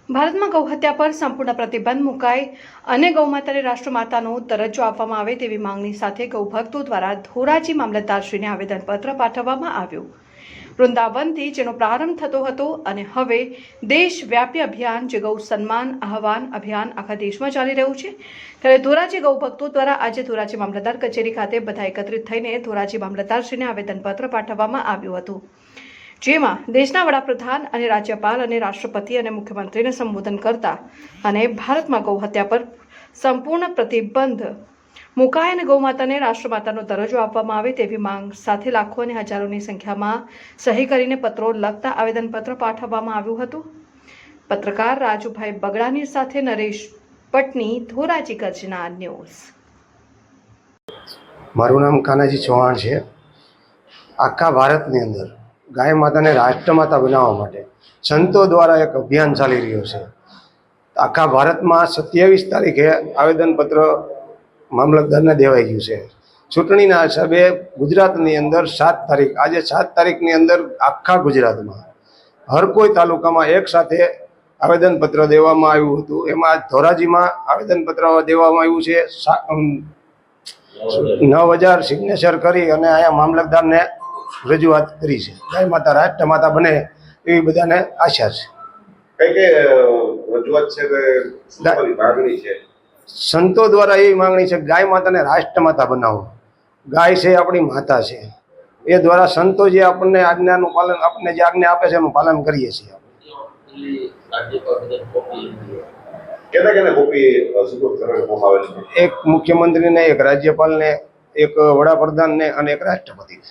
ભારતમાં ગૌહત્યા પર સંપૂર્ણ પ્રતિબંધ મુકાય અને ગૌમાતાને રાષ્ટ્રમાતાનો દરજ્જો આપવામાં આવે તેવી માંગણી સાથે ગૌભક્તો દ્વારા ધોરાજી મામલતદારશ્રીને આવેદનપત્ર પાઠવવામાં આવ્યું. વૃંદાવનથી જેનો પ્રારંભ થતો હતો અને હવે દેશવ્યાપી અભિયાન જે ગૌ સન્માન આહવાન અભિયાન આખા દેશમાં ચાલી રહ્યું છે, ત્યારે ધોરાજી ગૌભક્તો દ્વારા આજે ધોરાજી મામલતદાર કચેરી ખાતે બધા એકત્રિત થઈને ધોરાજી મામલતદારશ્રીને આવેદનપત્ર પાઠવવામાં આવ્યું હતું, જેમાં દેશના વડાપ્રધાન અને રાજ્યપાલ અને રાષ્ટ્રપતિ અને મુખ્યમંત્રીને સંબોધન કરતા અને ભારતમાં ગૌહત્યા પર સંપૂર્ણ પ્રતિબંધ મુકાય અને ગૌમાતાને રાષ્ટ્રમાતાનો દરજ્જો આપવામાં આવે તેવી માંગ સાથે લાખો અને હજારોની સંખ્યામાં સહી કરીને પત્રો લખતા આવેદનપત્ર પાઠવવામાં આવ્યું હતું. પત્રકાર રાજુભાઈ બગડાની સાથે નરેશ પટની, ધોરાજી ગર્જના ન્યૂઝ. મારું નામ કાનાજી ચૌહાણ છે. આખા ભારતની અંદર ગાય માતાને રાષ્ટ્રમાતા બનાવવા માટે સંતો દ્વારા એક અભિયાન ચાલી રહ્યું છે. આખા ભારતમાં 27 તારીખે આવેદનપત્ર મામલતદારને દેવાઈ ગયું છે. ચૂંટણીના હિસાબે ગુજરાતની અંદર 7 તારીખ, આજે 7 તારીખની અંદર આખા ગુજરાતમાં હર કોઈ તાલુકામાં એક સાથે આવેદનપત્ર દેવામાં આવ્યું હતું. એમાં ધોરાજીમાં આવેદનપત્ર દેવામાં આવ્યું છે. 9000 સિગ્નેચર કરી અને અહીંયા મામલતદારને રજૂઆત કરી છે. ગાય માતા રાષ્ટ્રમાતા બને એવી બધાને આશા છે. કઈ રજૂઆત છે કે માગણી છે? સંતો દ્વારા એવી માંગણી છે, ગાય માતાને રાષ્ટ્રમાતા બનાવો. ગાય છે આપણી માતા છે. એ દ્વારા સંતો જે આપણને આજ્ઞાનું પાલન, આપણને જે આજ્ઞા આપે છે એનું પાલન કરીએ છીએ. એક મુખ્યમંત્રીને, એક રાજ્યપાલને, એક વડાપ્રધાનને અને એક રાષ્ટ્રપતિને.